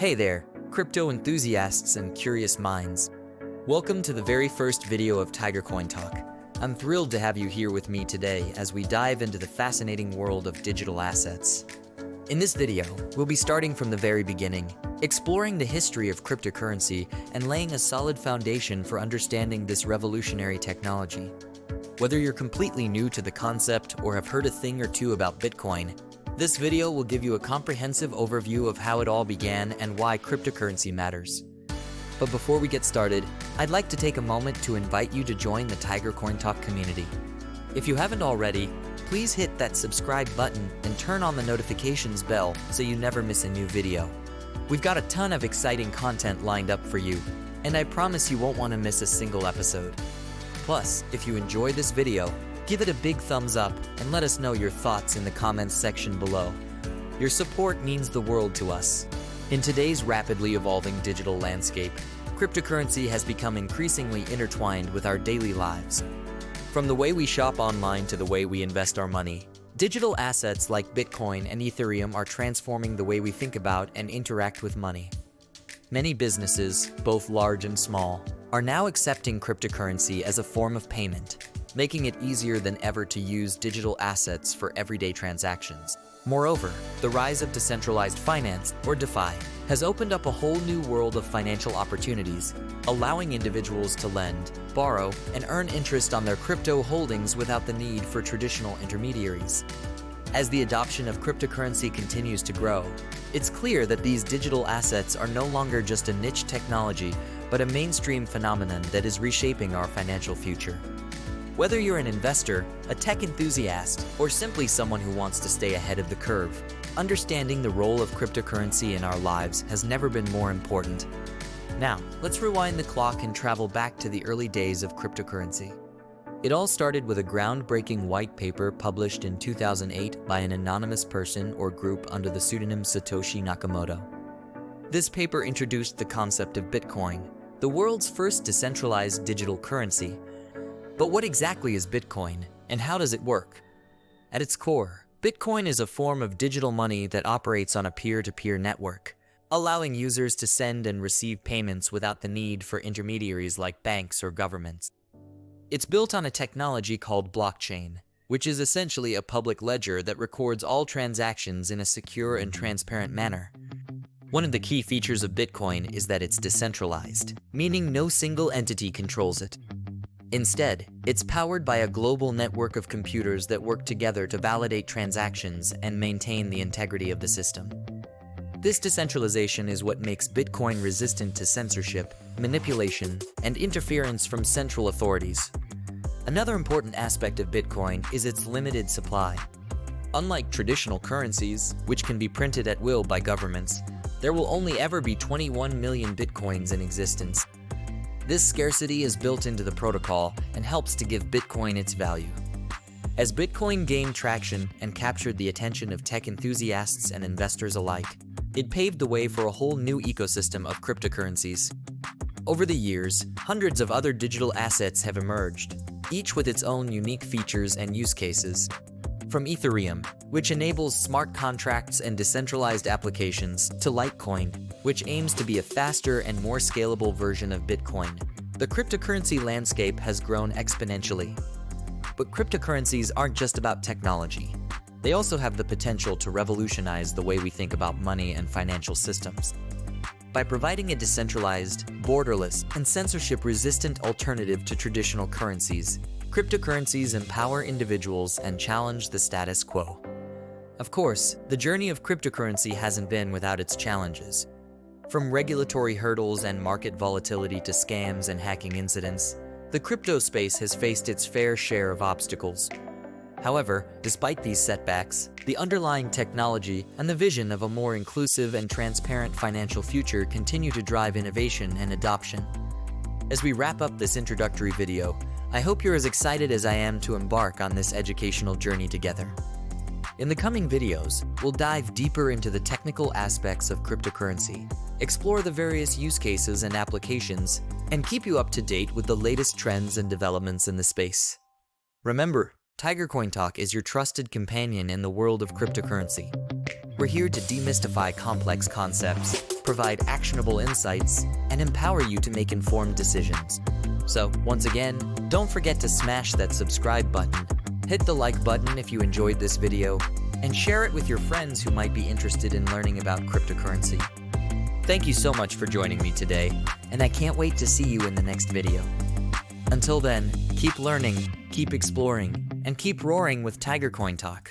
Hey there, crypto enthusiasts and curious minds. Welcome to the very first video of TigerCoinTalk. I'm thrilled to have you here with me today as we dive into the fascinating world of digital assets. In this video, we'll be starting from the very beginning, exploring the history of cryptocurrency and laying a solid foundation for understanding this revolutionary technology. Whether you're completely new to the concept or have heard a thing or two about Bitcoin, this video will give you a comprehensive overview of how it all began and why cryptocurrency matters. But before we get started, I'd like to take a moment to invite you to join the TigerCoinTalk community. If you haven't already, please hit that subscribe button and turn on the notifications bell so you never miss a new video. We've got a ton of exciting content lined up for you, and I promise you won't want to miss a single episode. Plus, if you enjoy this video, give it a big thumbs up and let us know your thoughts in the comments section below. Your support means the world to us. In today's rapidly evolving digital landscape, cryptocurrency has become increasingly intertwined with our daily lives. From the way we shop online to the way we invest our money, digital assets like Bitcoin and Ethereum are transforming the way we think about and interact with money. Many businesses, both large and small, are now accepting cryptocurrency as a form of payment, making it easier than ever to use digital assets for everyday transactions. Moreover, the rise of decentralized finance, or DeFi, has opened up a whole new world of financial opportunities, allowing individuals to lend, borrow, and earn interest on their crypto holdings without the need for traditional intermediaries. As the adoption of cryptocurrency continues to grow, it's clear that these digital assets are no longer just a niche technology, but a mainstream phenomenon that is reshaping our financial future. Whether you're an investor, a tech enthusiast, or simply someone who wants to stay ahead of the curve, understanding the role of cryptocurrency in our lives has never been more important. Now, let's rewind the clock and travel back to the early days of cryptocurrency. It all started with a groundbreaking white paper published in 2008 by an anonymous person or group under the pseudonym Satoshi Nakamoto. This paper introduced the concept of Bitcoin, the world's first decentralized digital currency. But what exactly is Bitcoin, and how does it work? At its core, Bitcoin is a form of digital money that operates on a peer-to-peer network, allowing users to send and receive payments without the need for intermediaries like banks or governments. It's built on a technology called blockchain, which is essentially a public ledger that records all transactions in a secure and transparent manner. One of the key features of Bitcoin is that it's decentralized, meaning no single entity controls it. Instead, it's powered by a global network of computers that work together to validate transactions and maintain the integrity of the system. This decentralization is what makes Bitcoin resistant to censorship, manipulation, and interference from central authorities. Another important aspect of Bitcoin is its limited supply. Unlike traditional currencies, which can be printed at will by governments, there will only ever be 21 million Bitcoins in existence. This scarcity is built into the protocol and helps to give Bitcoin its value. As Bitcoin gained traction and captured the attention of tech enthusiasts and investors alike, it paved the way for a whole new ecosystem of cryptocurrencies. Over the years, hundreds of other digital assets have emerged, each with its own unique features and use cases. From Ethereum, which enables smart contracts and decentralized applications, to Litecoin, which aims to be a faster and more scalable version of Bitcoin, the cryptocurrency landscape has grown exponentially. But cryptocurrencies aren't just about technology. They also have the potential to revolutionize the way we think about money and financial systems. By providing a decentralized, borderless, and censorship-resistant alternative to traditional currencies, cryptocurrencies empower individuals and challenge the status quo. Of course, the journey of cryptocurrency hasn't been without its challenges. From regulatory hurdles and market volatility to scams and hacking incidents, the crypto space has faced its fair share of obstacles. However, despite these setbacks, the underlying technology and the vision of a more inclusive and transparent financial future continue to drive innovation and adoption. As we wrap up this introductory video, I hope you're as excited as I am to embark on this educational journey together. In the coming videos, we'll dive deeper into the technical aspects of cryptocurrency, explore the various use cases and applications, and keep you up to date with the latest trends and developments in the space. Remember, TigerCoinTalk is your trusted companion in the world of cryptocurrency. We're here to demystify complex concepts, provide actionable insights, and empower you to make informed decisions. So, once again, don't forget to smash that subscribe button, hit the like button if you enjoyed this video, and share it with your friends who might be interested in learning about cryptocurrency. Thank you so much for joining me today, and I can't wait to see you in the next video. Until then, keep learning, keep exploring, and keep roaring with TigerCoinTalk.